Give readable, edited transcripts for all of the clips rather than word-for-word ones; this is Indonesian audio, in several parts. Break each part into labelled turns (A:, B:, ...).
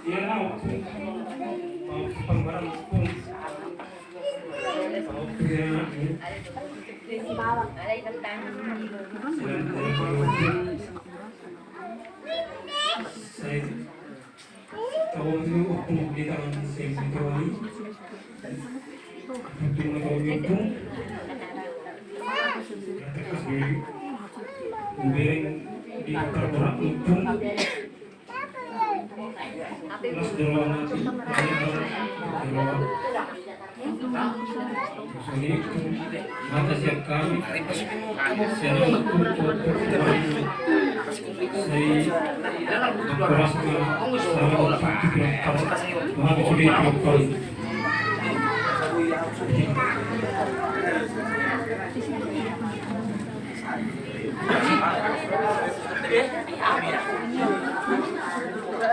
A: Yan na, pangbarang spoon. Saya tahu itu untuk di tahun Februari. Untuk tahun itu, terus di terberak itu. Mas Dewan nanti ini mata siap kami saya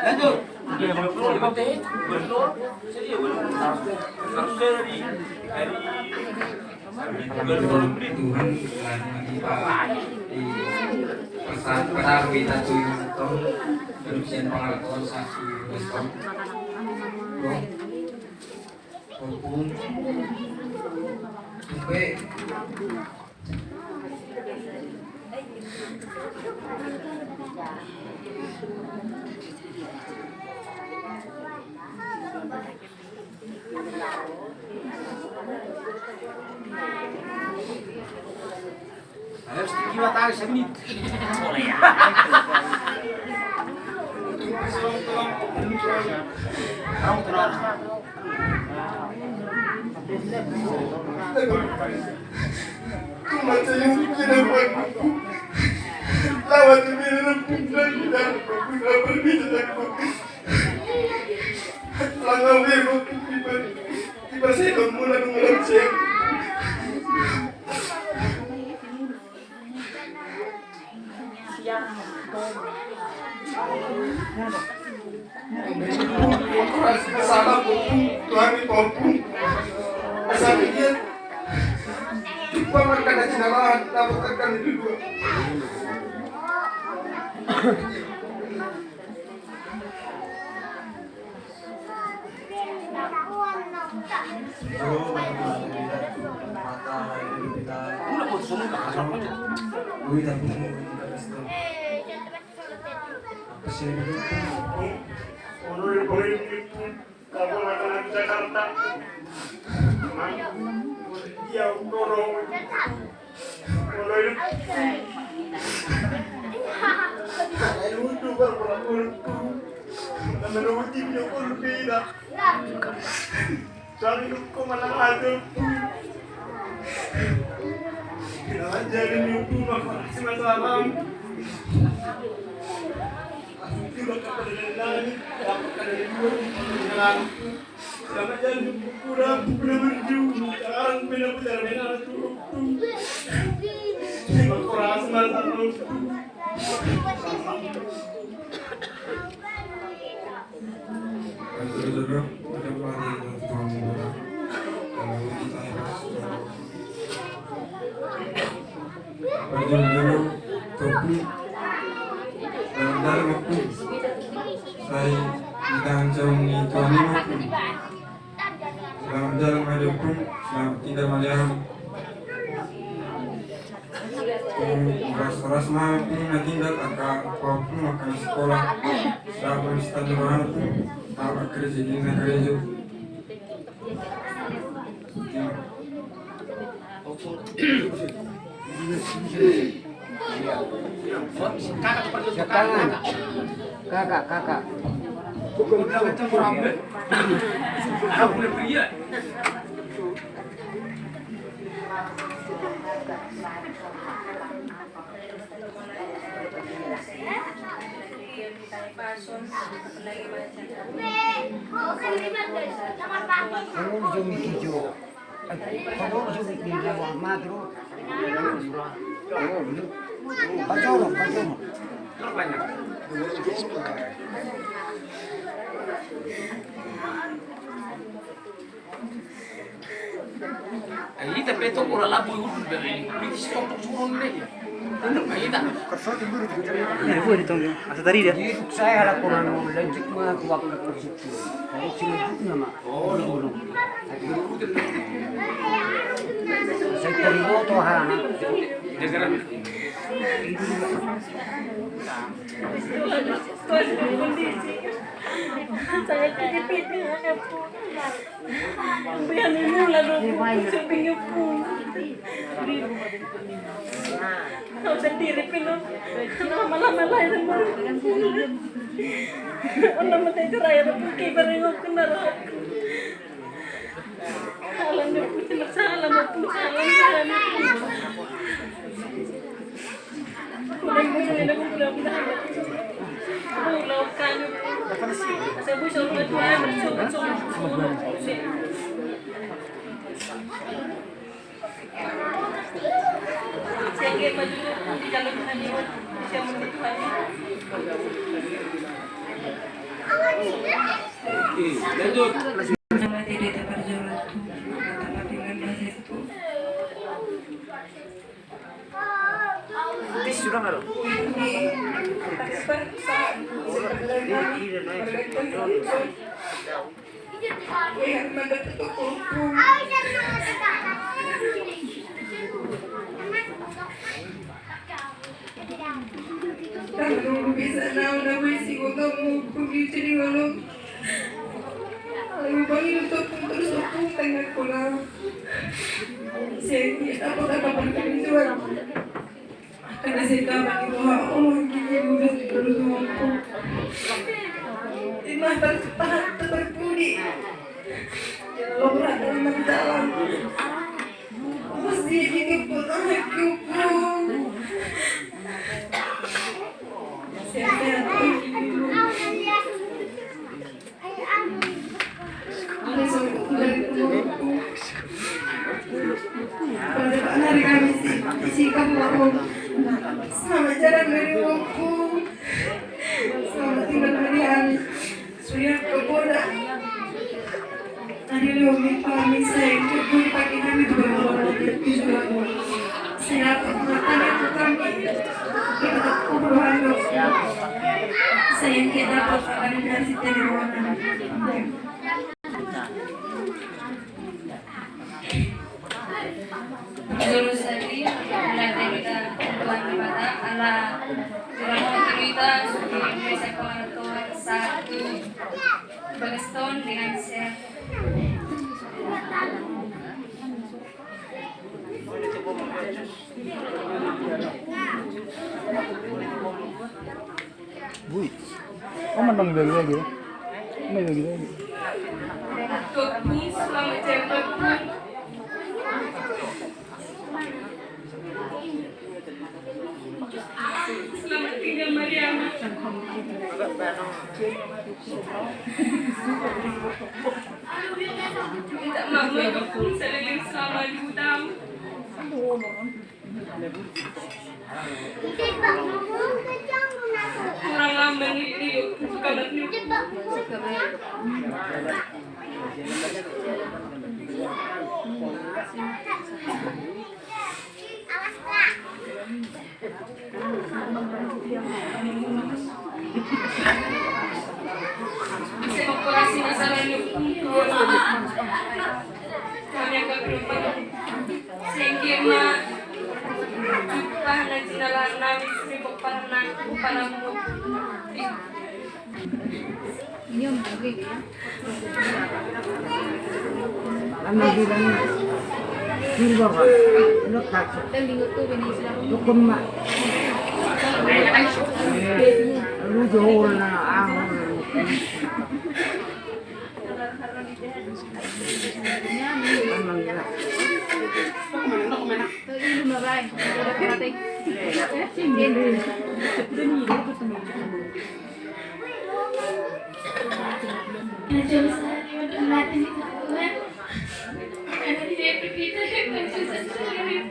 B: Lanjut. Betul. Serius harus dari
C: Tuhan di pesan pada kita tuh teruskan pengalaman saksi respon hukum sampai
B: harus jiwa tahu sini. Boleh ya. Kamu terus.
D: Macam yang kita buat buku. Lawat demi rempukan dan guna berbicara buku. Langau biru tiba saya kemulan mengelam saya. Salah buku Tuhan dipopung. Asal dia jumpa makan aja nalahan dapatkan itu dua. Kabupaten Jakarta, dia dorong, itu menuruti dia pun berbeda. Cari kau mana ada? Kita jadi itu maka semalam. Tidak kepada lain, dapat dari dua jalan. Jangan jadi kurang berjuang. Sekarang benar-benar benar itu. Terima kasih semalam.
C: dalam waktu saya ditahan jauh di Tuhan waktu selamat jalan hidupku selamat tinggal Mariam ras mampu tinggal agak apapun makan sekolah selamat istana mampu apa kerja di negara itu
B: Kakak. Bukan macam orang ber. Aku boleh pria. Kamu jom hijau. Kamu jom hijau madro. Pacoro. Ini tapi itu orang labu itu dari ini stop turun deh.
E: Boleh ditong asa tadi dia.
B: Saya harap kurang lanjut mah waktu ke situ. Kalau cuma mah. Belum. Saya terima tuh anak.
F: Saya tipid anak po. Bayanin mo lalo po. Sabi niyo po. Ako sa tirip ko. Malay naman. Ang namatay ka raya na po. Kaya parang ako narap. Alam niyo po. Sinasala mo po. Alam niyo po. Mudah-mudahan ako mudah-mudahan. Pulau kan. Saya bu suruh itu ayam bersuk. Saya ingin maju di dalam haniwan saya membutuhkan.
B: Lanjut.
F: Nama tidak terjual tu. Kata dengan bahasa itu.
E: Sudah enggak?
F: Kalau bisa na wisi ko kamu pagkita ni walang alam mo bang ito punta sa putang ako na sige ako nakapagpinituan karena saya kapan itu Allah gini mudah terus aku imah terpudi lo berat dalam jalan mesti dikeput anakku pada hari Kamis sikap aku selamat jalan dari waktu selamat tinggal dari hari sudah kepoda hari Leomi kami saya ikut pagi kami juga saya makan itu kami kita kubruhan saya kita dapat organisasi dari ruangan.
G: Lulus tadi melatih kita Tuhan kepada Allah dalam kita sudah Indonesia pengetahuan satu Bagaston dengan share.
E: Bui. Oh, menang lagi. May lagi.
F: Tuhan selamat jalan. Selamat tinggal Mariana. Minta maaf aku selalu selama 2 tahun. Kurang lama nih suka banget. Saya operasi masalah nyukur. Kami agak berubah. Sehingga jumpa na sinalaan namin sa pagpanamu.
G: Yun, okay.
B: Ano bilang silba ka? Lokak.
G: Linggo to binisla ko.
B: Dukun ma. Lujo na ahon. Ano ya?
G: Ilum na ba? Karating.
F: Jom sehari untuk melatih itu Tuhan. Karena dia berkita dengan susah sendiri.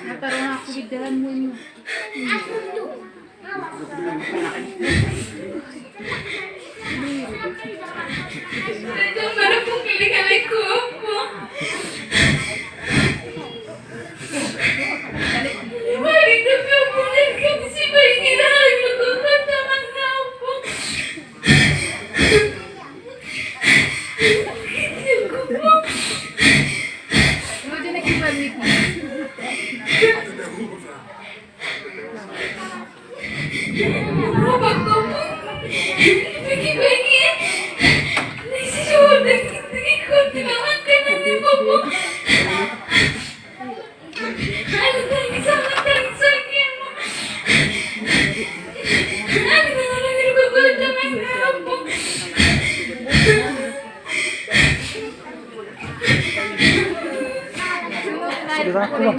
G: Nagkaroon ako
F: Jangan ada penggilingan aku apa. Balik tapi aku dan kamu sih baiknya aku kan sama apa. Robak kamu, bagi-bagi. Nasi sudah kita tidak makan nanti bobo. Ada tadi sangat tadi sakit. Ada orang yang berbuat jangan apa.
E: Sudah aku bang.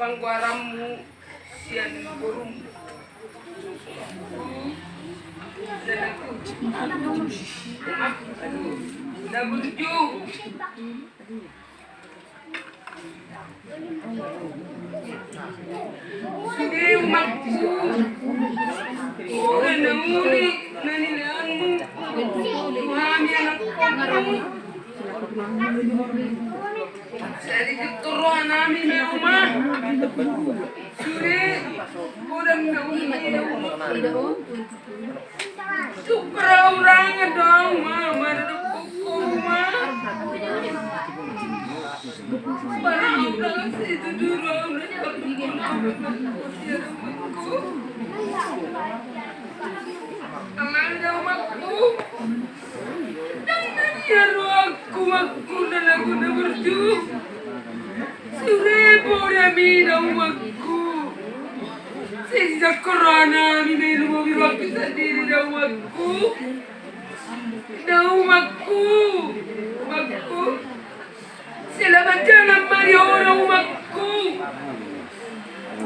F: Pangguaramu sian burung dan aku dah berju sudah umatku dan namuri nani leanmu mami anakku jadi keturunan kami di rumah. Suri, udah Supra orangnya dong, mama ada buku rumah. Barang udah itu dulu Amanda umatku. Ya aku dan aku dah berjuang. Seribu mina umatku. Sejak corona minum mobil waktu sendiri dah umatku. Dah umatku. Selamat jalan mari orang umatku.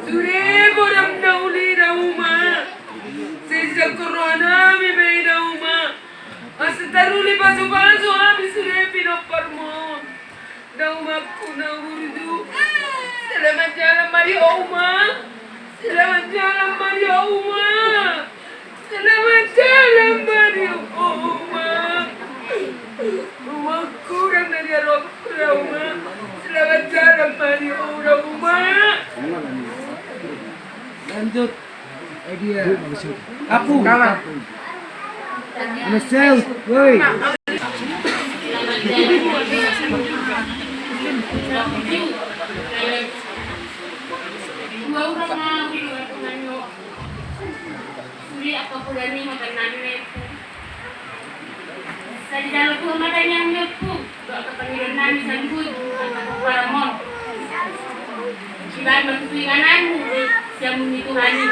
F: Seribu dah nauli dah umat. Sejak corona minum dah umat. Asetaruli pasu-pasu habis sudah pinoparmo. Daumaku na urdu. Selamat jalan mari Oma. Selamat jalan mari Oma. Selamat jalan mari Oma. Umaku yang dari Oma. Selamat jalan mari Oma.
B: Lanjut. Idea. Kapu. Kawan. Mesel, woi.
G: Dua orang na nanyo. Suri apa pulani makan nani itu. Sa di dalam ko matanya niyo po. Kapaniran nani sambut para mo. Sila magtuinganan siya mo nito hani.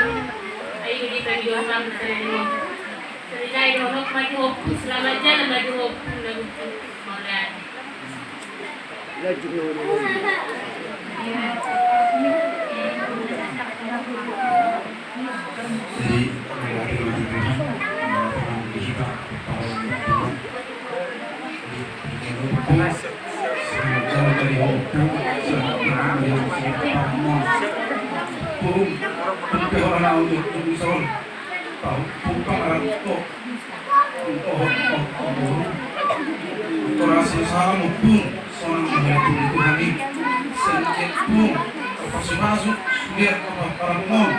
G: Ay hindi tayo sa sarili mo. Rinai honok maju hopu selamat jalan maju hopu lagu Maulana.
B: Lejek no.
A: Jadi melewati Tuhan, kita selamat dari hobi, selamat dari pun orang untuk tulisan, bukan untuk untuk rasa sama pun seorang menghadapi Tuhan ini sedikit pun masuk lihat para pemon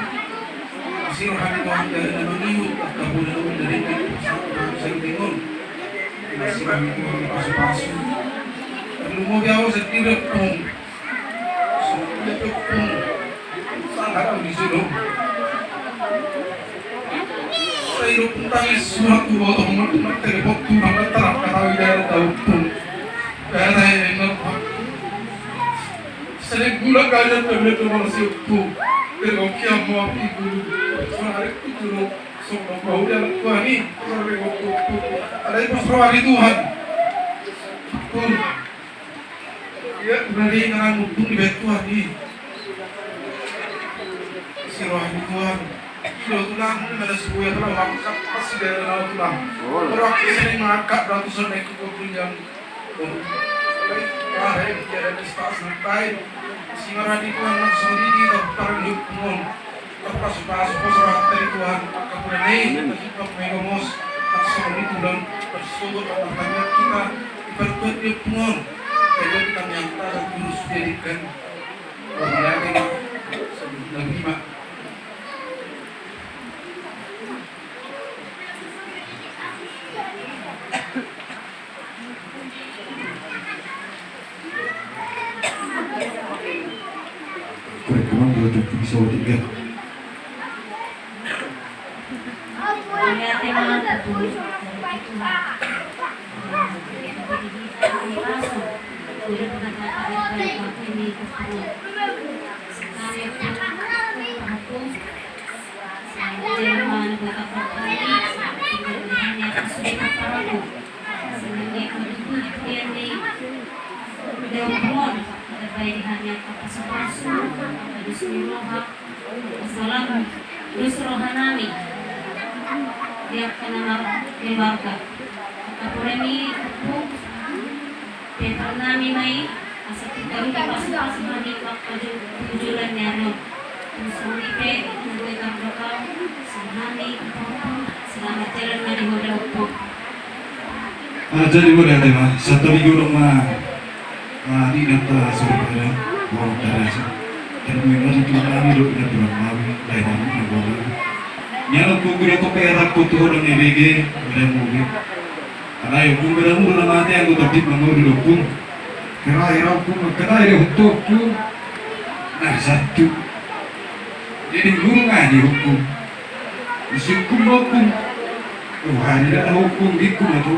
A: masih rohani Tuhan dari nama niu atau bulan dari saya bingung masih rohani Tuhan pasu-pasu tapi mau jauh sedikit pun sedikit pun sangat disuruh saya hidup tentang suatu botol teman telepon Tuhan terang kata wilayah tahu pun kata yang sering gula kaya tablet masih utuh tergoki mau ibu soalnya itu semua bau dalam Tuhan ini sampai waktu ada yang pasrah Tuhan pun dia berani dengan mutung di bait Tuhan ini si rohani Tuhan sudah tulang ada sebuah yang mengangkat pasti dari dalam tulang orang sering mengangkat ratusan ekor yang Wahai bicara nisbah santai, singarah di Tuhan maksudi di daftar hukum, terpas-pas posrah dari Tuhan, kemudian kita mengomos maksudi Tuhan tersebut tanya kita berbuat hukum, jadi kita nyata dan terus jadikan kemudian sebelum lima.
H: Kurang untuk bisa tiga.
G: Salam dus rohanami dia kena keluarga kapolemi bu petanami mai asal kita pas mandi waktu tujuan nyaro suri pe mereka bakal sehari selamat jalan mari hoda upu
H: Jadi boleh ada mah satu minggu rumah di nata saudara bawa terasa dan memang itu kami dulu kita turun kami lain kami bawa nyala kumpul itu perak kutu orang EBG udah mungkin karena yang kumpul itu udah mati yang kutu tip mengurus hukum kira hukum kira untuk hukum nah satu jadi guru ngaji hukum hukum hari ada hukum hukum atau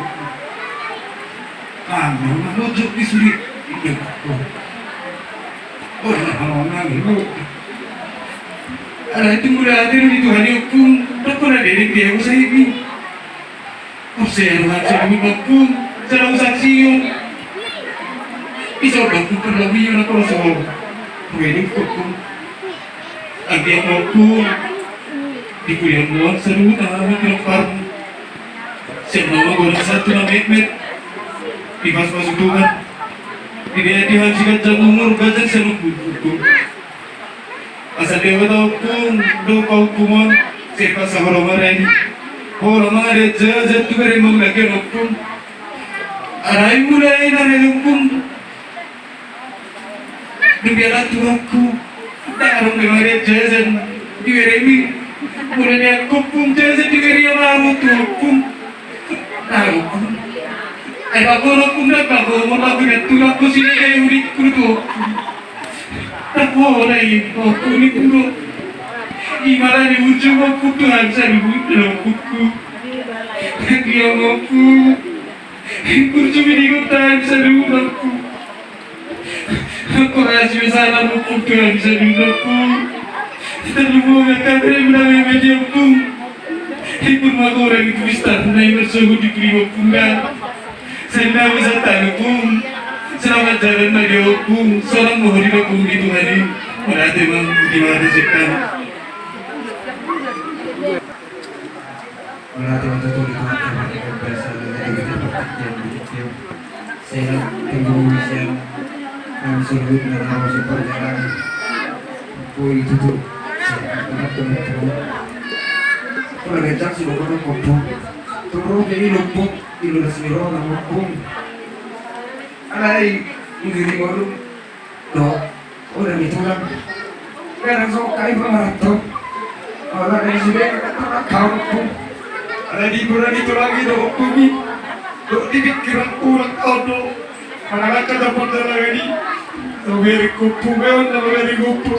H: kamu menunjuk di suri itu kalau itu ada itu mudah hadir di Tuhan hukum betul ada di dia usai ini saya harus hukum cara saksi bisa hukum perlebih atau soal hukum agak hukum di kuliah luar seru tanah mikrofarm semua orang satu nama di pas-pas Tuhan dia dihasilkan jam umur gajah seluruh hukum asal dia hukum doa hukuman siapa sahara marai orang marai jajah tu beri mengajar hukum arai mulai dari hukum dunia tu aku darung marai jajah diberi mulai hukum jajah diberi baru tu hukum hukum aku hukum dah kau mau lakukan tu aku sini yang urik kudu tak boleh aku ni kudu gimana ni ujung aku tu harus ada buku dia aku kursi ni kau tak bisa dulu aku rasa salah buku tu harus ada aku terlalu mereka beri media aku Tipun magoran itu istar na imersogo di primo punga. Senda bisa tanupung. Selamat jalan na diopung. Seorang mohori na pung itu hari. Merate mang di mana sekan.
C: Melatih waktu itu di tempat berasa dan pekerjaan begitu. Saya tunggu siang yang sulit dan harus berjalan. Pui itu tuh sangat teman-teman. Kalau ngecak sih bapak nak kopong. Terus jadi lumpuk di luar sini orang lumpuk. Alai mengiring warung. Dok, udah ditulang. Kadang sok kai pengaruh. Orang dari sini kau lumpuk. Ada di bulan itu lagi dok bumi, dok dipikiran kurang kau dok. Anak dapat lagi, dok beri kupu beon, dok beri kupu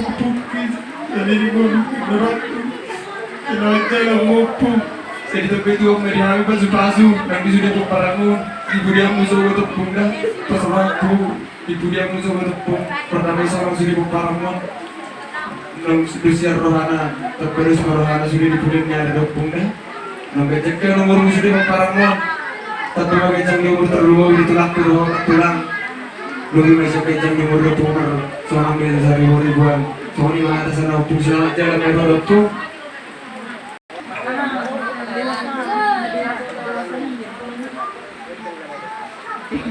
C: jadi di bumi berat. Kalau jalan kupu, saya di tempat itu meri hari pasu, nanti sudah tuh paramun, ibu dia musuh untuk bunda, pas waktu ibu dia musuh untuk bung, pertama seorang sudah paramun. Nang sudah rohana, terus rohana sudah di bulan ada dok bunda. Nggak cek nomor musuh di paramun, tapi nggak cek nomor terlalu tulang. Lalu masih cek nomor nomor, soalnya bisa cari nomor ribuan. Soalnya mana sana opung selamat jalan nomor itu.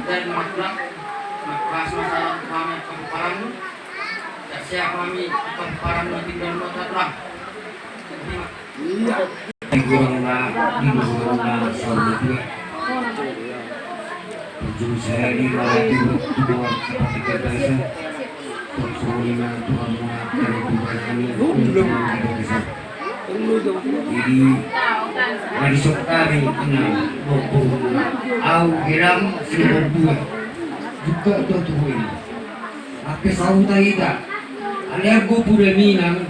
B: Dan makhluk masalah kami kemparan, siapa kami kemparan tinggal motor iya. Kurang di luar suami juga. Tujuh saya di luar seperti biasa. Tujuh Tuhan dari Tuhan kami belum bisa. Jadi hari sekali enam maupun au hiram sinar dua juga tuh ini. Apa sahu tadi tak? Alias gue pura minang,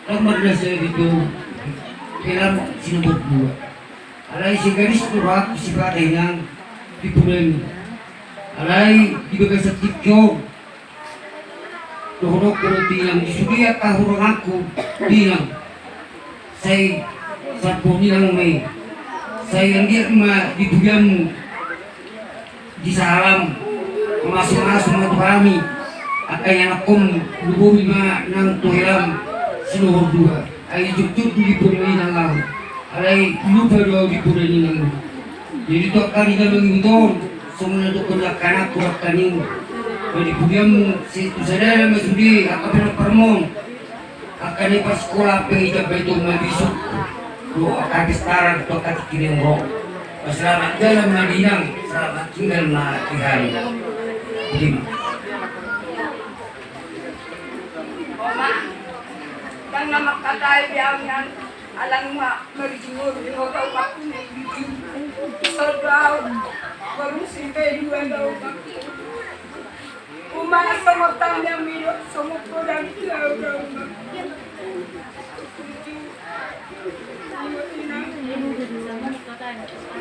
B: ramad nasi itu. Hiram sinar dua. Alai si garis turak si padang di pulen. Alai di bagai setikyo. Dohorok tinang di sudia kahurang aku tinang. Saya saat nilang may saya yang dia di budiamu di salam masuk-masuk matu kami akan yang akum lubu lima nang tuhiram sinuhur dua ay jukjuk di purni nang lahu alay lupa dua di purni nang jadi tu akan kita mengintor semua tu kerja kanak kurang kaning di budiamu situ sadar masudi akan pernah permong akan pas sekolah pengijab itu mabisuk lo akan sekarang tu akan kirim roh selamat jalan madinang selamat tinggal hari jadi
F: Oma, dan nama kata yang alang merijingur di hotel waktu sedau baru simpai dua tahun waktu Uma sama tanya minum sama kurang jauh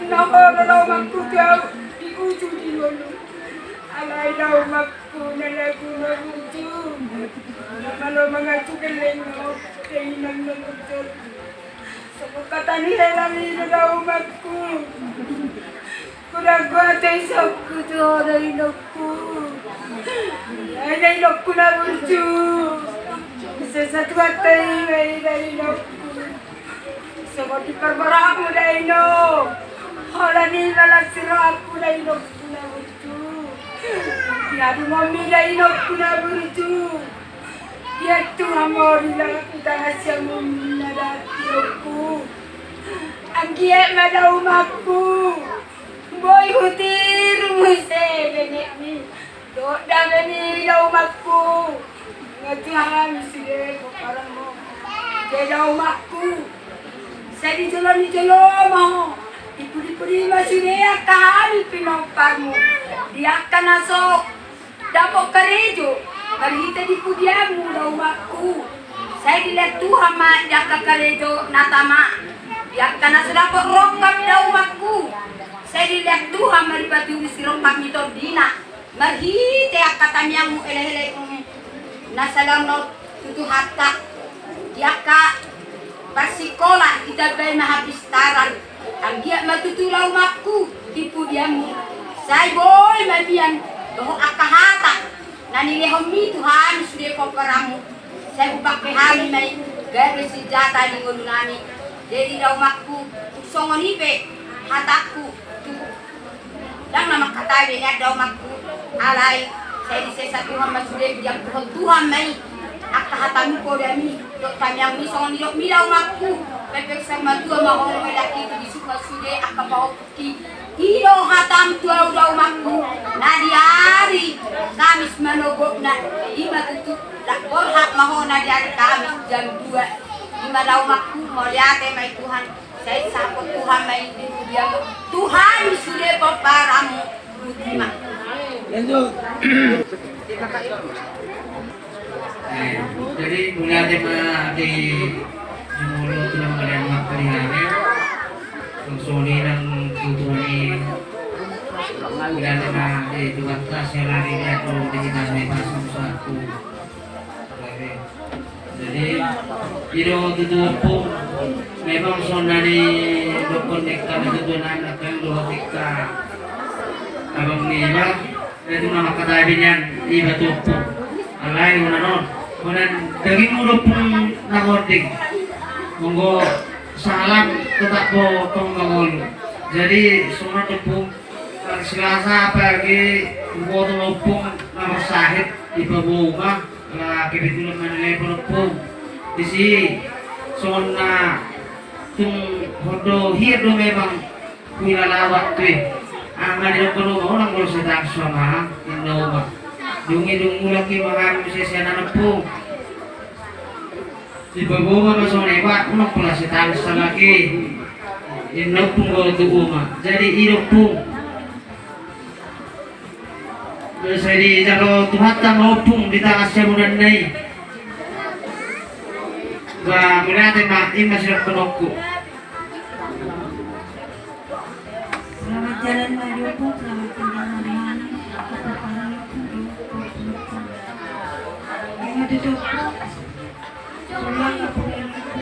F: Nama kalau makku jauh di ujung di dulu alai lau makku nalagu ujung kalau mengacu kelengok keinang nangkut sama kata ni helang ni lau makku kurang kuat esok tu dari nokku dari nokku na ujung sesatu hati dari nokku seperti perbaramu dari nok halani malas siraku dari nokku na ujung tiada mami dari nokku na ujung dia tu amor yang kita nasi mumi na nokku angkiat madau makku boy hutir muse benek ni dok dah ni lau makku ngatihan sih parang mo dia lau makku saya di jalan mau ipuri masih dia kami pinomparmu dia akan masuk dapok kerejo berhita di pudiamu lau makku saya dilihat Tuhan mak jaka kerejo natama dia akan masuk dapok rongkap lau makku saya dilihat Tuhan maribati usirong kami to dina marhite akatan yang mu ele-ele nasalang no tutu hatta diaka Pasikola itagay mahapistaran. Ang giya matutulaw makku tipu diamu. Say boy mabiyan doho akahata. Nanilehom mi Tuhan sudah koparamu. Saya ubak pehali may gaya sejata di nami. Jadi daw makku songonipe hataku tu. Lang nama katawi na daw makku alay. Saya disesa Tuhan masudah diam Tuhan may akahatamu ko dami. Dok kami yang ni songon dok mi daw makku. Pepek sama tua mahong melaki itu disuka sudah akabau ki. Hiro hatam tuau daw makku. Nadiari Kamis manogok na ima tutup tak berhak mahon nadiari Kamis jam 2. Ima daw makku moliate may Tuhan. Saya sapot Tuhan may dia Tuhan sudah paparamu butima.
B: Jadi mulai di Jumolo tulang kalian makarihannya Sony ng tutuani mulai di diwata saya lari dia kalau di dalam pasang satu jadi iro tutup pun memang sona di dokter nektar tutuan anak yang dua tika abang niba itu nama katabinan iba tupu alay unanon kemudian daging mulut pun nangordik monggo salam tetap potong bangun jadi semua tepung Selasa pagi potong opung nomor sahid di bawah lah kebetulan menilai perempuan di sini sona tung hodo hidup memang kuilala waktu angga di lokal orang kalau sedang sama Indo dungi lagi makan sesiana nepung di bawah masuk lewat unak pula setang lagi Indo pun kalau tu jadi hidup pun jadi kalau Tuhan tak maupun di tangan semudah naik bah mulai tema masih penokku
F: Selamat jalan Mario Bu, selamat tinggal hari-hari. Yang ada doa, pulang ke pulang itu,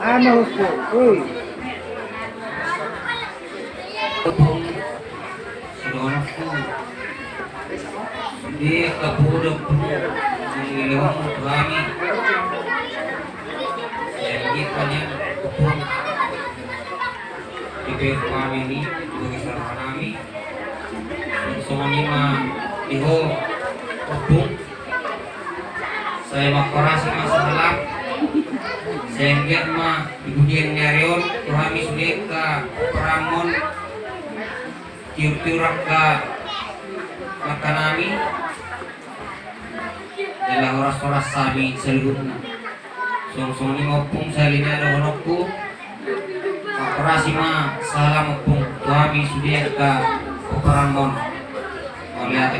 E: Ano po? Uy.
B: Seorang pun dia kabudok mengilang kami yang kitanya pun di kami ini bagi sahabat kami semuanya iho pun saya makorasi masalah sehingga ibudian nyarion Tuhan sudah ke peramon tiur-tiurak ke makanami adalah horas-horas sami seluruhnya song-song ini maupun salina dohonokku operasi ma salah maupun Tuhan sudah ke peramon melihat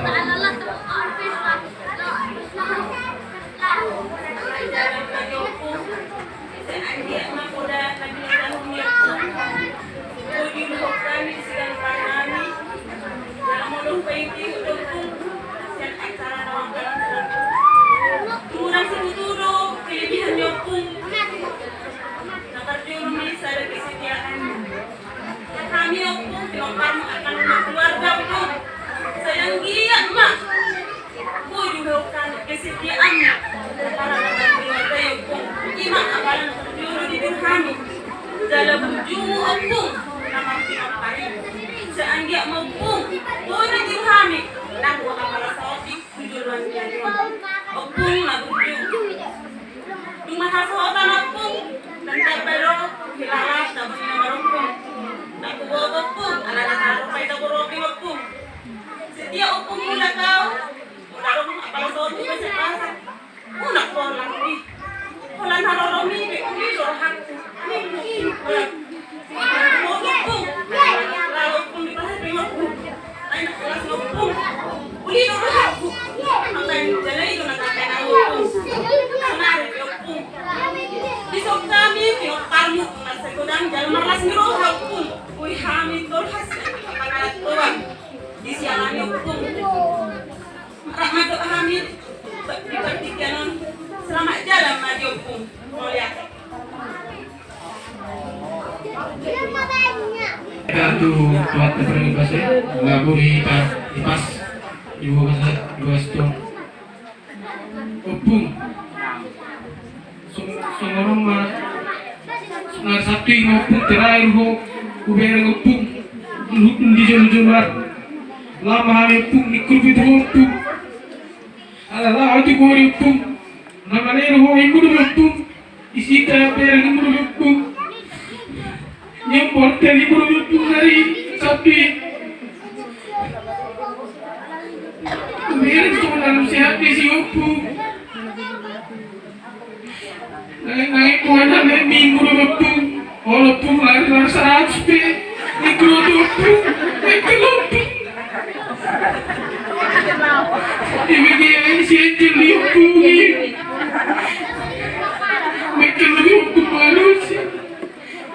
F: kesetiaannya para keluarga yang iman akan terjuru di kami dalam ujung opung nama pari seanggap maupun boleh dirhami namu akan saudi tujuan yang opung nak ujung cuma hasotan opung dan terbero hilang dapat nomor nak buat opung anak-anak harus pada beropi opung setiap opung mula kau kalau saudi masih pasang unak polang ni polang harus ni rohan ni mau opung lalu opung di pasar terima opung anak kelas opung
H: Kartu tuat terpergi pas ya, lagu di pas, ibu kasih opung, songorong mah, nggak Sabtu ngopung terakhir kuber ngopung, di jol-jolan, lama hari opung nikul itu opung, ala itu kau opung, namanya ibu dulu opung, isi kayak pergi ibu dulu opung. Yang porter ibu itu hari Sabtu. Kemudian cuma dalam sehat di si opu. Naik kuat naik minggu opu. Opu lari 100 pe. Ikut opu. Ibu dia si angel di opu ni. Mereka lebih opu malu sih.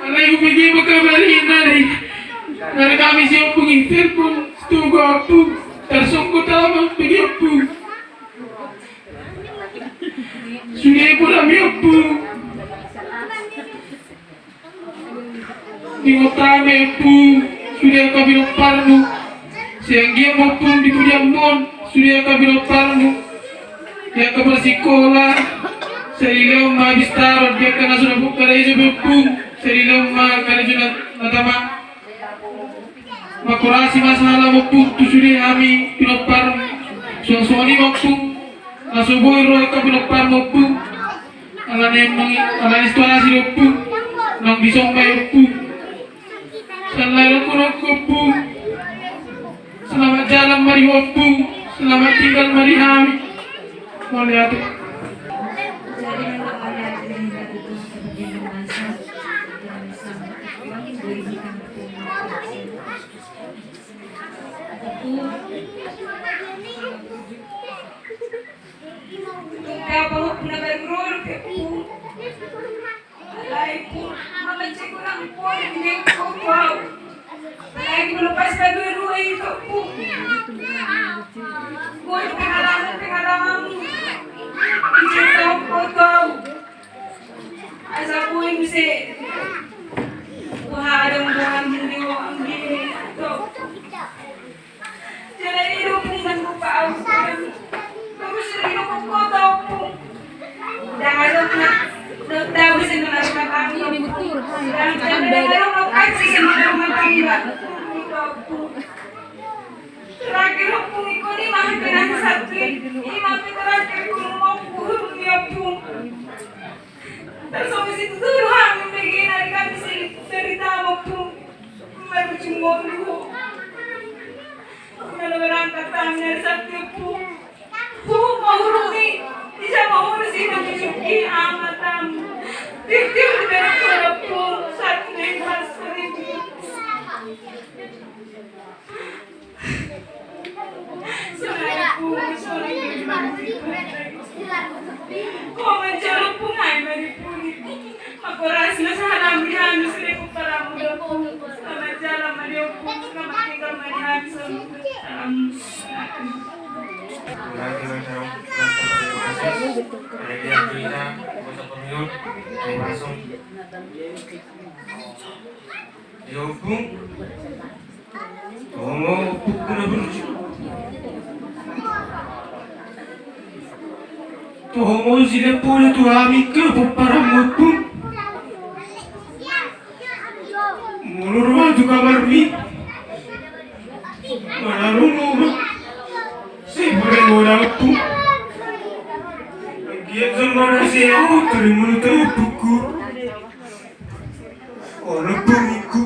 H: Anak pergi berkabarin dari kami siapa ngintip pun setuju aku tersungguh tahu pergi aku sudah pun kami aku di kota aku sudah kami leparnu siang dia maupun di Pudiamon sudah kami leparnu dia ke sekolah saya habis taruh dia kena sudah buka dari sebelum Serilang karena natama makurasi masalah waktu tu sudah kami pinopar suami waktu nasuboy roh ka pinopar waktu alan situasi waktu nang disongkay waktu selalu waktu selamat jalan mari waktu selamat tinggal mari kami mau lihat.
G: Jadi memang ada kehendak itu seperti bermasa dan semakin berikan
F: Kaya po na bergrolo kaya po. Alay po, mamachay ko lang po, hindi ko po. Alay ko lupas na biro ay ito po. Good, pingalaman mo. Ito po ito. Asa po yung si Kuharang buwan hindi ko ang bili ito. Sila ito pong nagpapaaw ko. Tapos sila ito po daw po. Dahil na tapos ito na natanggap. Dahil na kasi sa mga matanggap. Ito po. Terakhir po iko ni mahakiran satu. Imam terakhir po mo po niya po. Terus habis itu tuh kami begini hari kami cerita waktu berjumpa dulu. Kalau berangkat tanya satu pu mau rugi, tidak mau rugi tapi cuci amat tamu. Tiap-tiap berangkat pu satu nengkas seribu. Kau menjalan pungai meripuni. Aku rasa salah melihat seribu para muda. Selamat jalan Mario. Selamat tinggal Mario.
H: Tomo sila po na tuhami ka para mo po. Mulurwa tu kamar mi. Malaruno mo. Siyempre mo lang po. Nagiyag sa mga siya ako, tuloy mo na tayo puko. Ano po ko?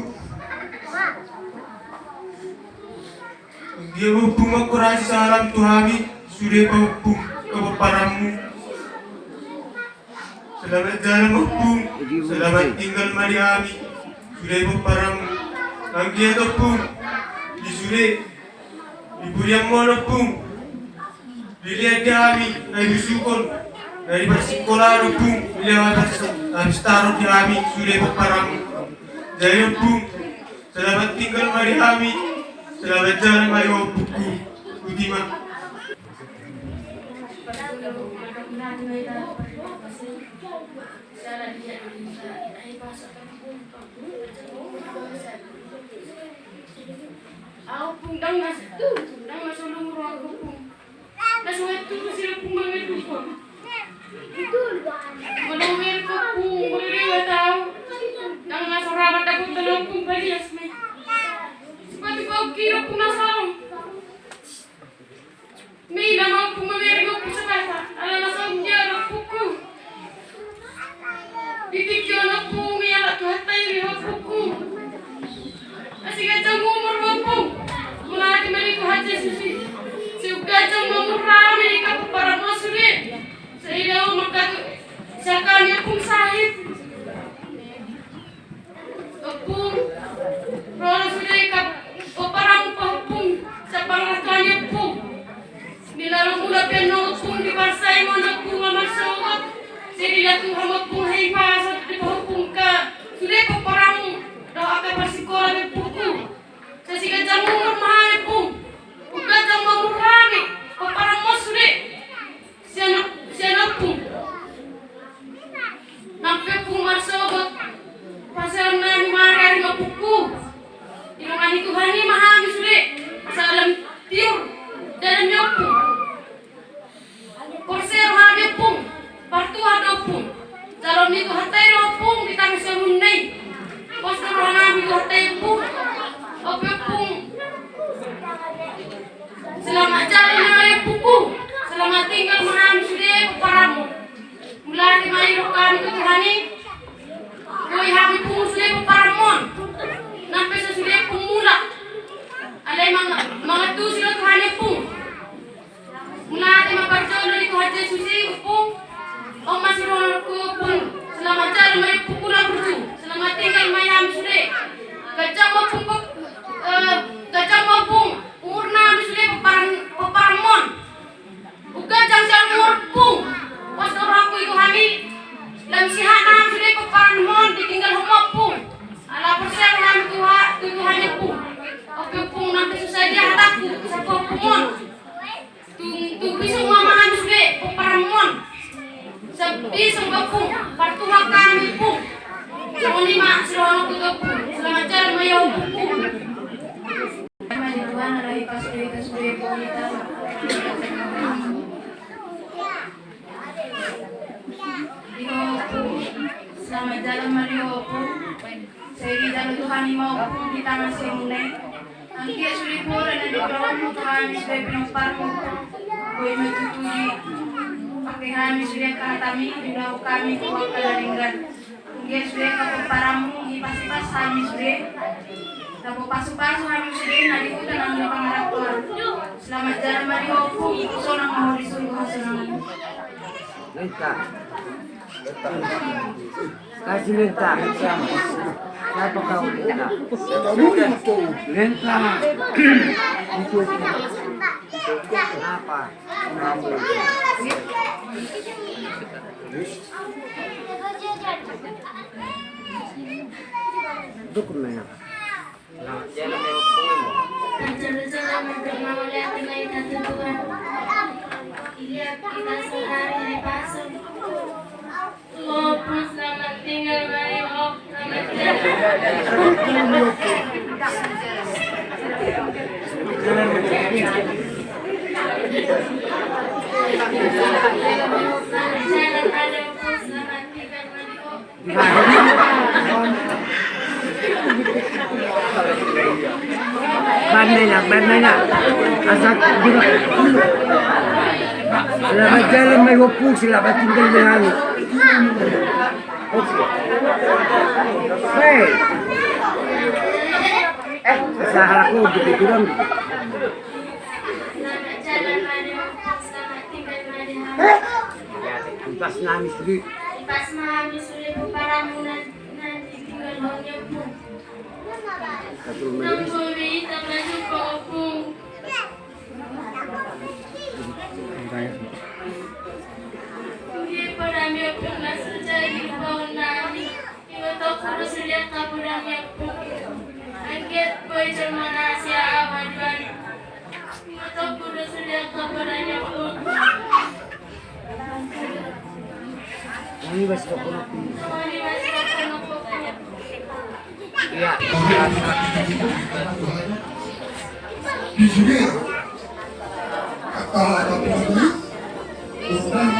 H: Nagiyag mo po makurasi sa alam tuhami. Sudah pa po kapaparamu. Selamat jalan opung, selamat tinggal mari kami. Sudah berparamu, lagi ada opung, di sudah, di Pudiamon opung, dilihat kami, dari sukon, dari sekolah opung, beliau habis taruh di kami, sudah berparamu. Jadi opung, selamat tinggal mari kami, selamat jalan mari opungku, Kutima.
F: Undang nasa lumuro ako po. Nasuwet ko sila pong mga lupa. Malawin ko po, maliliwa tao. Nang nasa ramat ako dalawang pong balias may. Sepati ko ang kira po nasa ako. May lamang pong mamerigo po sa bata. Alam na sa umdiyarap po ko. Titikyo na po umiyak at hatay lihat po ko. Kasi gajang umurwa po. Mula natin malikuhan sa susi. Si gajang mamurami ka po para masulit. Sa ilaw sa kanya pong sahib. Pagpong, rolo sulit ka o parang pagpong sa pangakanya po. Nilarong mula pinong pong di barsay mo na pong mamasawag. Sila Tuhan magbuhay pa sa pagpong ka. Sulit ko parang daw ka pa si Kola ng puko. Sa sigadyang umurmahan po. Ugadyang mamurami. O parang mo sulit. Siya na po. Nampi pong masagot. Pasalam na ni Maria mapuko. Ilungan ni Tuhan ni mahami sulit. Pasalam tiyor. Dalam niyo po. Porsero habi po. Partuha daw po. Dalam nito hatay daw po. Ditang sa munay. Pos na rohan namin ko hatay po. Opo po. Selamat jalan na po po. Selamat tinggal mahami sulit para mo. Mula di mayro kami ko Tuhani. Koi hami po sulit para mo. Nampai sa sulit po mula. Alay mga sila Tuhani po. Mula di maparjolo di ko hatay susi po. O masiroon ko po. Selamat jalan may po kula po. Selamat tinggal mayami sulit. Gajang mo po. Gajang mo po. Umur namin sulit paparamon. Gajang siya umur po. Pas orang ko yung hami. Lamsihan namin sulit paparamon. Ditinggal humok po. Ala po siya namin tuhan niya po. Okay po namin susay dia hatak po. Sa po po mon. Tugisong mamahan sulit paparamon. Sa isang po. Partuha kami po. Sa unima siroon ko po. Selamat jalan mayaw po po.
I: Selamat jalan Mario po. Saya jalan Tuhan ni mau po di tangan si Munay. Ang dia suri po na nagkaroon mo Tuhan sa pinagpar mo. Ko'y magtutuloy. Pakai kami sudah kahatami, binaw kami kuwag kalaringgan. Ang dia sudah kapagpara mo, ipas-ipas kami sudah. Tapos paso-paso kami sudah, nalikutan ang pangarap ko. Selamat jalan Mario po. Puso ng mahorisong kasalangan.
B: Lenta. Kasih lenta. Siapa kau lenta? Lenta. Itu. Kenapa? Dokumen apa? Jalan lewat punggung.
I: Jalan-jalan melihat kebaikan Tuhan. Lihat kita sehari pasang.
F: Walaupun selamat tinggal Mario. Selamat jalan ada pun selamat tinggal Mario.
B: Bandai nak. Asal juga. Selamat jalan may hopung, selamat tinggal dengan. Hey. Sa harap ko gitu lang.
I: Selamat jalan Mario. Selamat tinggal Mario.
B: Pas namin sulit.
I: Pas namin sulit po para muna tinggal hanya po.
F: Nang bumi terlanjur pengepung. Hindi pa namin yung nasa dyan ikaw namin. Iwato ko na sulit na po namin po. Ang get po yung manasya awan-wan. Iwato ko na sulit na po namin po.
B: Nangiwas ko po.
F: Nangiwas ko po kanya po.
B: Iya.
J: di sini kata ini orang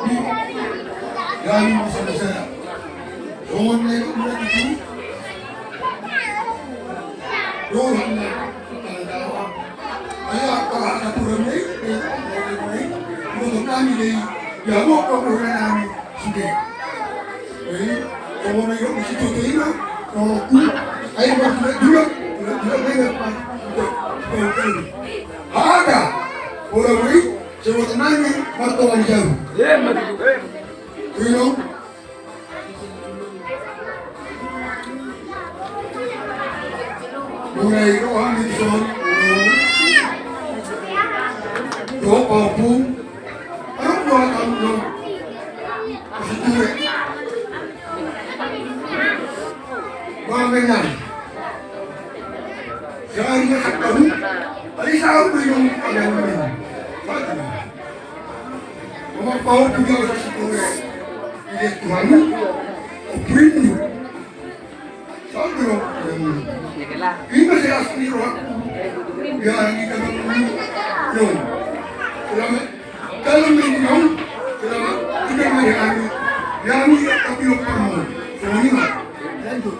J: di dari masalah saya orang yang kemudian itu orang yang ada ayah kata satu ini untuk kami dari ya mau kau kami sudah orang yang di situ terima kalau aku ayah berjuang juga dengan ada orang ini semua tenangnya martabat jauh. Mulai orang di sana, doa pun, orang doa kamu sesuai. Bagaimana? Jangan masak kamu, hari saya belum ada mana. Mama kau punya sesuatu ini Tuhan, beri satu ini masih asli roh yang kita bangun selama kalau minum selama kita makan yang kita tapi kamu semua lanjut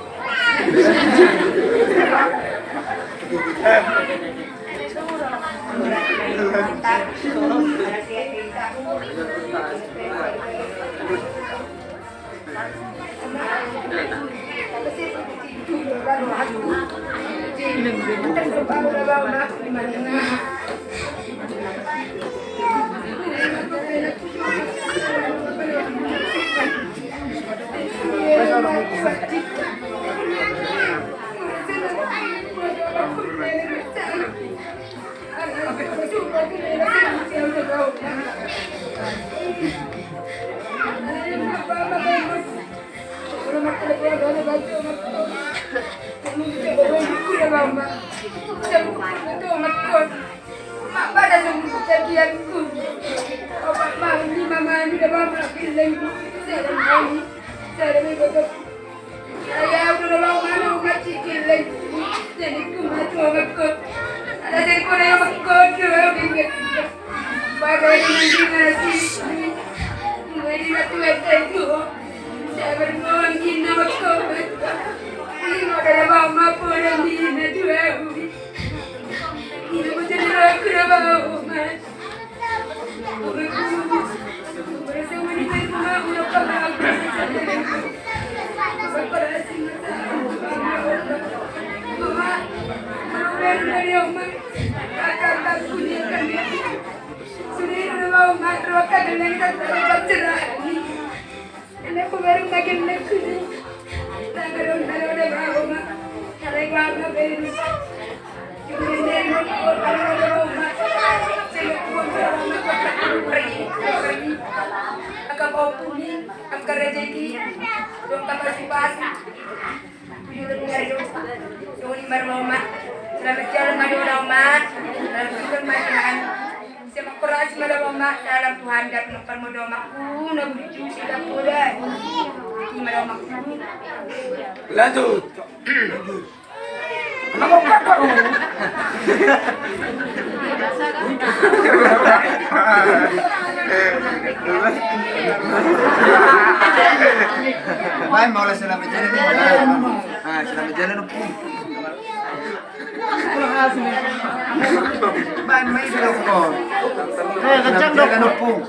F: Selamat jalan Madura, selamat jalan Semak keras madama dalam Tuhan dan permodomaku nabi cuci kapura di madamaku.
E: Lanjut. Kenapa kakak?
C: Baik, mau selamat jalan. Selamat jalan pun. Baik, main dong. Kencang dong pun.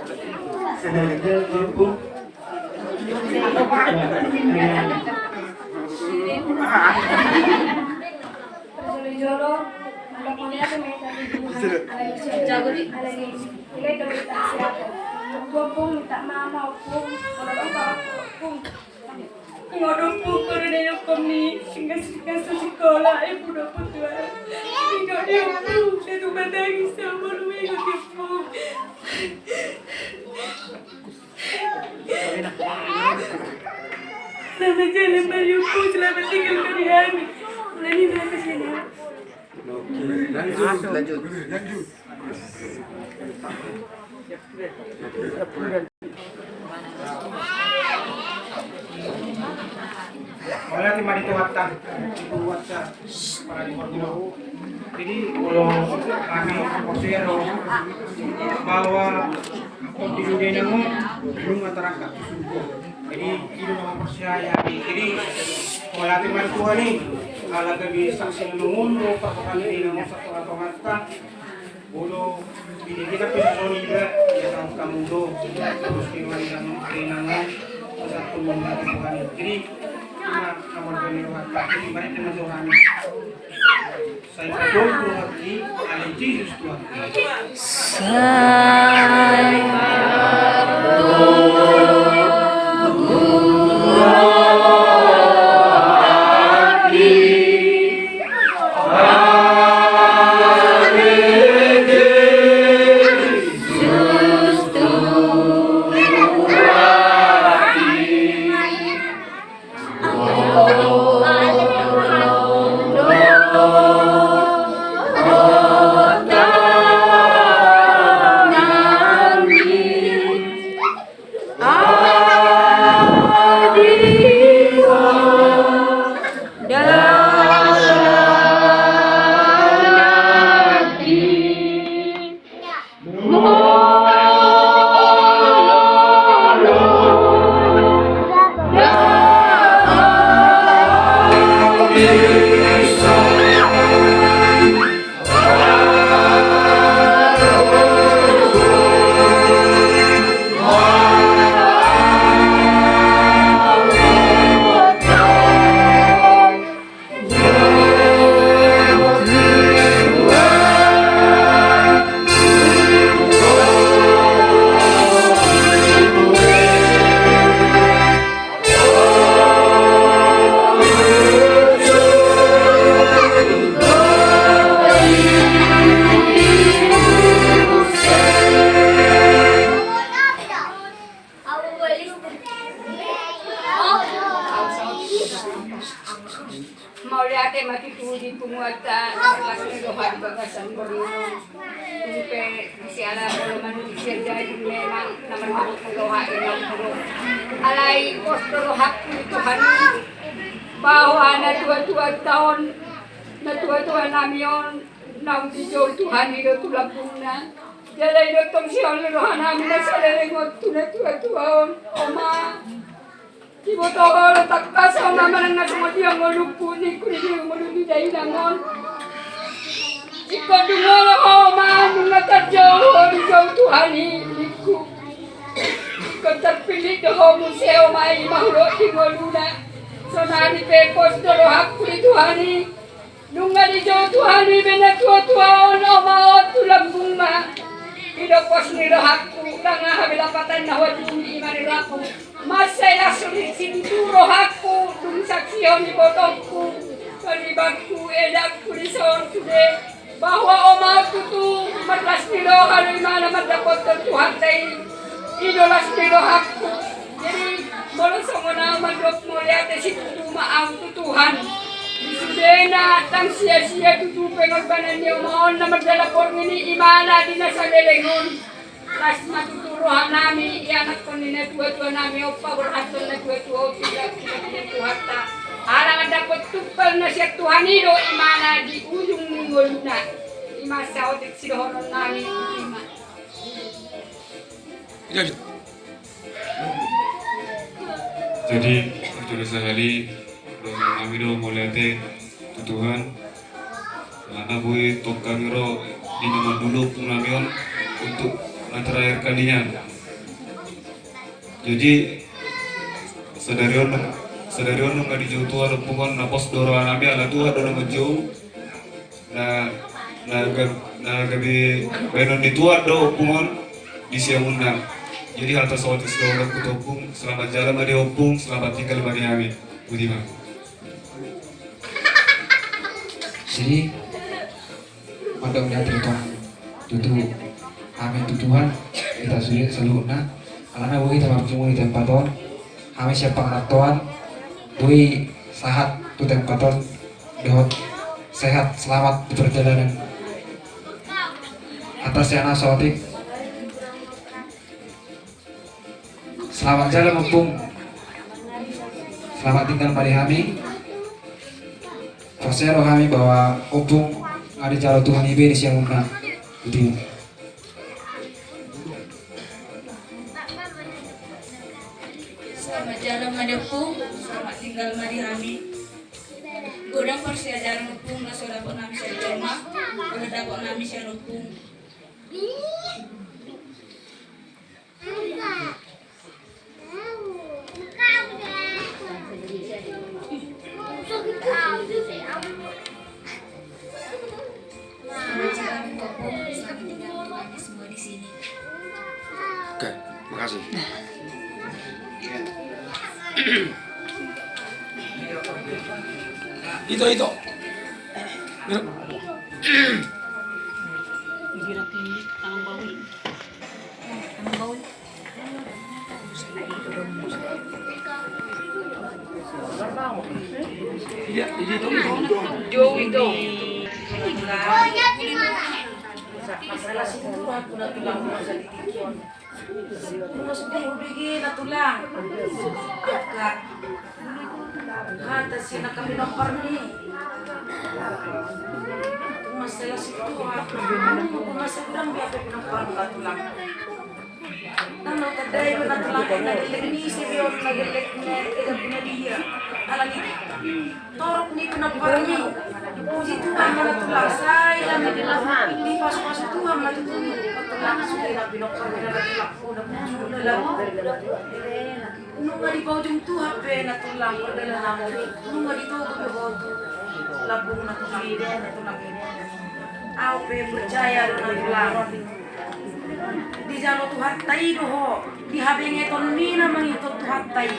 F: Ngodong pukul dia kami hingga sekolah ibu dapat juara. Hingga dia pun dia tu batang sama lu ikut dia pun. Selamat jalan Mariuku, selamat tinggal Mariani. Lani berapa sini?
C: Lanjut.
A: Wala ti manito watan. Ibu watan para di Pagino. Jadi kalau kami Posero bahwa kontinuen mo belum masyarakat. Jadi itu nama percaya. Jadi kalau lagi mertua nih, kalau bisa saksi mengunduh perkataan ini nama satu atau kata, bolo ini kita bisa juga ya kamu do terus yang kenangan satu membantu Tuhan. Jadi nomor berlipat ini banyak dengan Tuhan. Saya berdoa hati oleh Yesus Tuhan.
F: Mauliate matitudi pumuata kelas kedohan bagasan borino tumpe siala bolo manusia jadi memang nama makhluk kedoha enam puluh alai kostoro hak Tuhan bahwa na tua tahun na tua namion nang dijol Tuhan itu tulapuna jalai dotong siang lerohan amin salere ngotu na tua oma Ibu tahu letak kasar nama nang semua dia ngolupu ni kuni dia ngolupu jadi nangon. Jika dengar oma nunga jauh Tuhan iku. Terpilih doa museo mai mahlo di ngoluna. Sonani pekos dolo hakku di Tuhan nunga di jauh Tuhan benar tua oma tulang bunga. Hidup pos ni hakku tengah habilapatan nawajuni iman aku. Masaya sulit sinturo hakku dum saksiyon di botongku kalibatku edakku di son sude bahwa omaku tu matlas nilo hari mana madapat Tuhan tay idolas nilo hakku jadi boleh songona madop mulia tesitu maaf tu Tuhan disudena tang sia-sia tu pengorbanan dia mohon nama dalapor ini imana di nasa lelengon Las matuturuhan nami anak ko ni na tua nami o paborhaton na tua tidak Tuhan ta alang dapat tupal na siya Tuhan ito imana di ujung ninggol na imasa o dik sidohonon nami ima
K: jadi sudah sekali kami do melihat Tuhan karena bui tok kami ro di nama dulu pungamion untuk terakhir kalinya. Jadi sadarion nggak dijauh tua repungan napos doro anami ala tua doro majauh na gabi benon di tua do opungan di siamunang. Jadi hal tersebut sudah kutopung selamat jalan madi opung selamat tinggal madi kami. Budiman.
C: Jadi pada melihat tutu kami tutuhan kita sulit seluruhnya karena bui tempat semua di tempaton kami siapa ngatuan bui sahat tu tempaton dehot sehat selamat di perjalanan atas yana sotik selamat jalan mumpung selamat tinggal pada kami Posero kami bahwa opung ada cara Tuhan ibe di siang una itu.
G: Selamat jalan madepung, selamat tinggal mari kami. Godang persia jalan upung, naso dapat nami saya coma, udah dapat nami saya upung. Selamat jalan upung, selamat tinggal kami semua di sini.
J: Oke, makasih. Itu.
F: Masalah situ aku na tulang sa litikyon. Masuk yung ubigi na tulang. Agka. Hata siya na kami ng parni. Masalah situ aku. Masalah biya ko pinagparni na tulang. Nano taday ko na tulang. Nagalig ni Sibion. Nagalig na pinadiya. Alagi. Torok ni ko na parni. Puji Tuhan na tulang. Saya hindi pasok-pasok Tuhan matutulog. Tulang sudah na pinokpar na tulang ko na pujo na lang. Nung nga di pa ujung Tuhan pe na tulang padala namin. Nung nga dito ko behoto. Labong na tulang na tulang ini. Ako pe percaya na tulang. Di jalo Tuhan tayo ho. Di habing ito ni naman ito Tuhan tayo.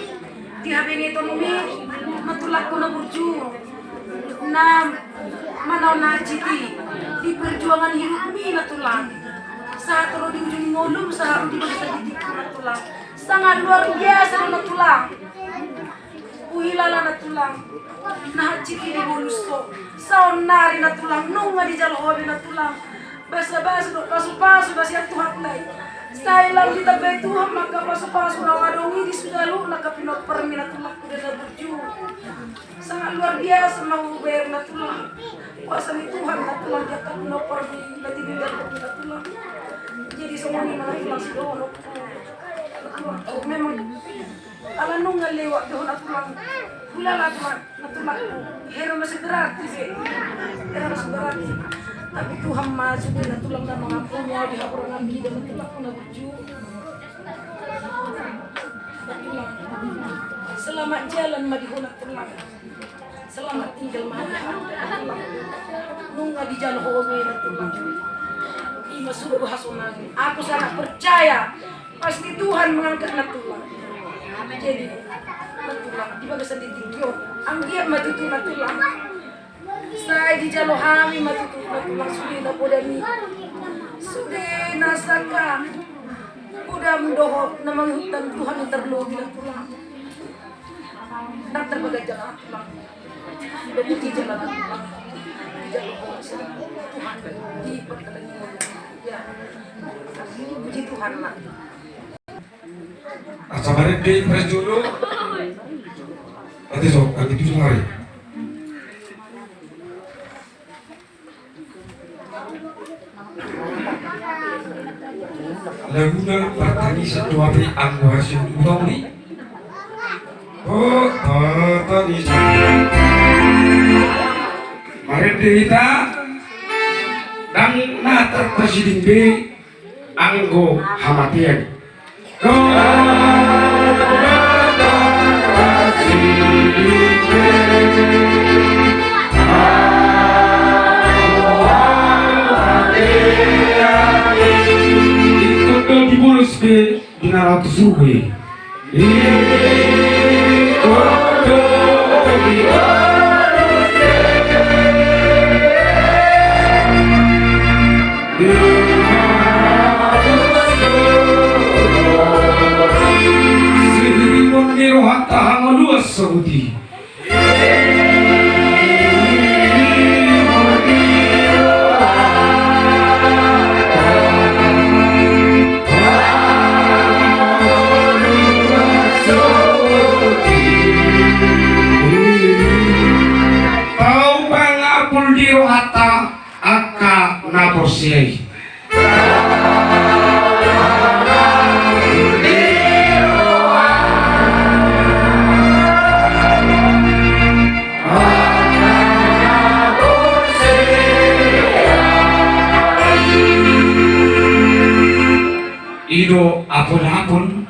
F: Di habing ito ni matulak ko na burju. Na manaw na citi di perjuangan hidup mi na tulang saat terus di ujung ngolum saat di bagi na tulang sangat luar biasa na tulang uhilala na tulang na citi di boluso saon nari na tulang nunga di jalo hobi na tulang basa-basa do pasu-pasu da siya Tuhan lai saya lang kita bay Tuhan maka pasu-pasu na wadongi di sudalu nakapinot permi na tulang kuda na berju sangat luar biasa mau bayar na tulang kuasa ni Tuhan na tulang jatah no pergi nanti tinggal na tulang jadi semua ni mana tulang sidono memang ala nungal lewat doon na tulang hulala Tuhan na tulang hero masih berarti hero masih berarti tapi Tuhan masuk na tulang na mga punya di hapura ng bida na tulang ko na buju na tulang selamat jalan madihunat tulang selamat tinggal mahal nung di jalan hobi na tulang ima suruh hasunan aku sangat percaya pasti Tuhan mengangkat na tulang jadi na tulang di bagasan ditingkyo ang giat matutu na tulang saya di jalan kami matutu na tulang sudah na podani sudah nasaka udah mendoho na manghutan Tuhan yang terlebih na tulang dan terbagajak na tulang Begitu jalan tulang, jalan Tuhan di perkelengan ya, puji Tuhan lah.
J: Sabarin deh press dulu. Nanti sok, nanti itu hari. Laguna Patani Setuapi Angwasin Utauli. Oh, Patani Marin Derita Dang Natar Presiden B Anggo Hamatian Ito di bulus B Dinarato Suwe Hatta hangalua Saudi.
B: naporsiay. Ido apun-apun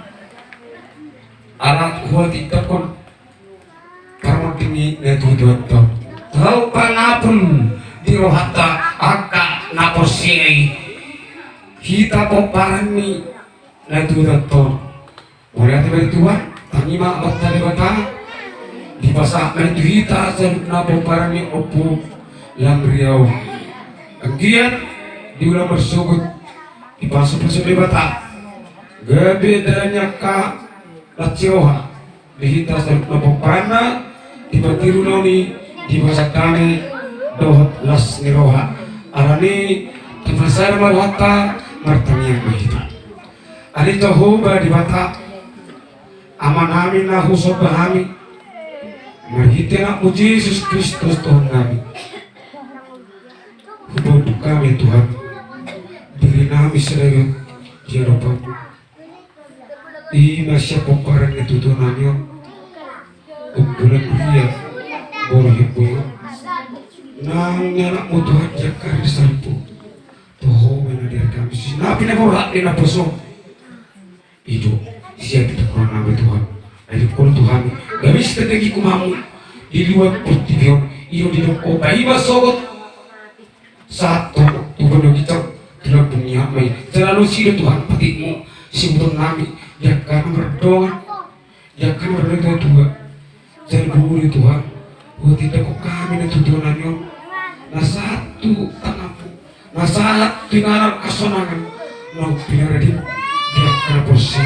B: alat kuat itakon kamu tinggi netuduat to tau panapun di rohata aka naposiai kita poparani netuduat to boleh tiba Tuhan tanima abad tadi bata di pasah menjuhita sen napoparani opu lamriau agiat diulang bersugut di pasah-pasah di bata gebedanya ka Lacioha dihita sa napapana di patiru noni di masa kami dohot las niroha arani di pasar marwata martaniang mahita ani Jehovah di bata aman amin na huso bahami marhite na mo Jesus Kristus Tuhan kami hubungan kami Tuhan diri nami selayu di hadapan i masya pomparan itu tuh namanya kumpulan pria boleh boleh nangnya nak mutuhan jakar disampu toh mana dia kami sih napi nak borak dia nak posong itu siapa kita kurang nama Tuhan dari kol Tuhan gak bisa terjadi kumamu di luar pertibion iyo di dalam kota iba sogot satu Tuhan kita dalam dunia mai selalu sih Tuhan patimu simpun nami jangan berdongan jangan berdua tua jangan buru Tuhan tidak kok kami na tutunan yun na satu tangapu na saat tinggalan kasonangan na pinaradin dia kena posisi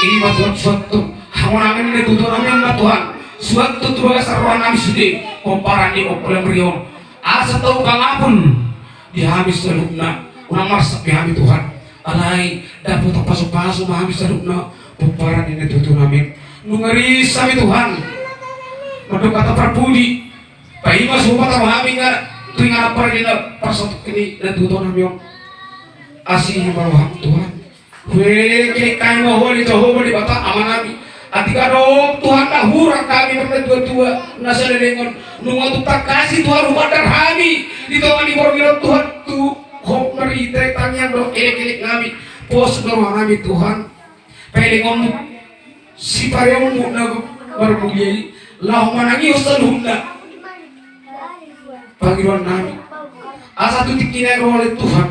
B: ini matuan suatu hawangan na tutunan yun na Tuhan suatu tuwa sarwan kami sudi komparan di opolang riyon asa tau kangapun dihamis sa lubna unang masak dihami Tuhan alay dapat ang pasok-pasok mahamis sa lubna komparan di natutunan namin nungaris kami Tuhan madukata parpudi pahimas hupat ang mahamin nga tuwing apa rin na pasok ini natutunan namin asih yung maruham Tuhan huwag kayo mahuli Jehovah di bata ama namin at ikadong Tuhan na hurang kami berdua-dua nasa lelengon nung atutak kasih Tuhan rumadar kami dito nga ni Borgilog Tuhan tu hok marita tangyang do kilik-kilik kami pos baruhan kami Tuhan pelingon mo si parehong mo na barbugay lahu manangiyos sa luna Panginoon namin asa tutik kinero ulit Tuhan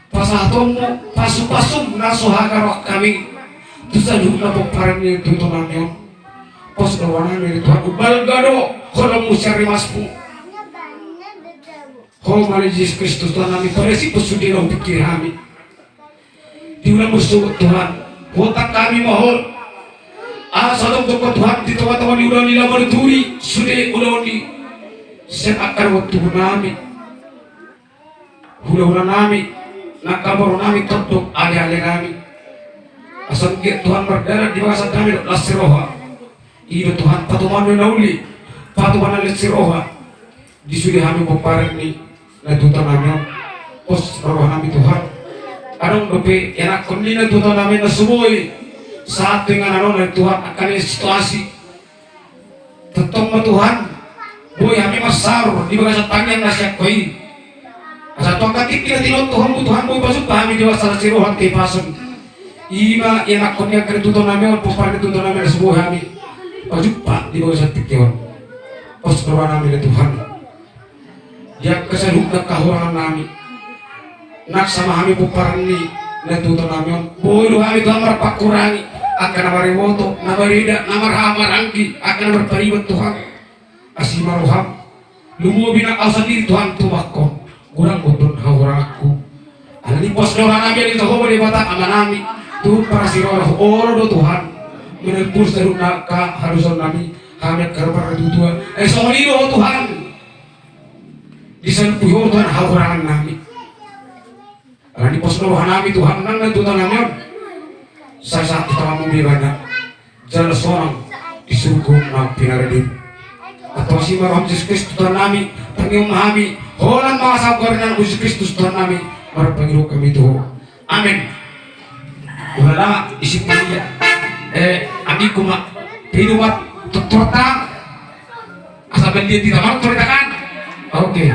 B: pasatong mo pasok-pasok na suhagarok kami itu sa luna po parang nitutunan yun pos gawanan ni Tuhan ubalgado kalau mo siya rimas po Mari Yesus Kristus Tuhan kami paresi po sudi lang pikir kami diulang bersugot Tuhan otak kami mohon asa dong ko Tuhan di tawa-tawa ni ulang nila maruturi sudi ulang ni set akan waktu nami hula-hula nami nakabaro nami tontok ali-ali nami asal Tuhan berdarah di bawah kami lasiroha iyo Tuhan patuman na uli patuman na lasiroha disudi kami paparang ni natutan namin pos baruhan namin Tuhan anong dope enak kundi natutan namin na sumuy sa ating ano na Tuhan akan yung situasi tetong mo Tuhan boy kami masar di bawah sa tangyang na siya koy asa tuang katik kita tinot Tuhan mo Tuhan boy pasok pa kami di bawah sa sirohan kay pason ima enak kundi akan tutan namin pos parang tutan namin na sumuy kami pasok pa di bawah sa tikyon pos baruhan namin na Tuhan yang kesaluk na kahurangan namin nak sama kami po parang ni natuto namin boy lo kami Tuhan marpakurangi akan namariwoto namarida namarhamarangki akan namarparibat Tuhan asih maruham lumubi na kau sendiri Tuhan tubakko kurang butun hahurang aku alani pos doang namin ito ho di bata ama namin Tuhan para sirolah oro do Tuhan menempur seruk na harusan namin kami karbar tutua somalido Tuhan disampuyo Tuhan hakurangan namin alani pos doang namin Tuhan nang natutan namin sa saat kita membibana jalan seorang disuruh na pinaradin atau si marham Yesus Kristus Tuhan namin tangyong mahami
A: Holang mga sabar ng Yesus Kristus Tuhan namin, para Panginoon kami ito. Amen. Wala lang, isip na niya. Agi ko ma, pinumat, tuturta, kasabihan dia tidak mau turitakan. Oke.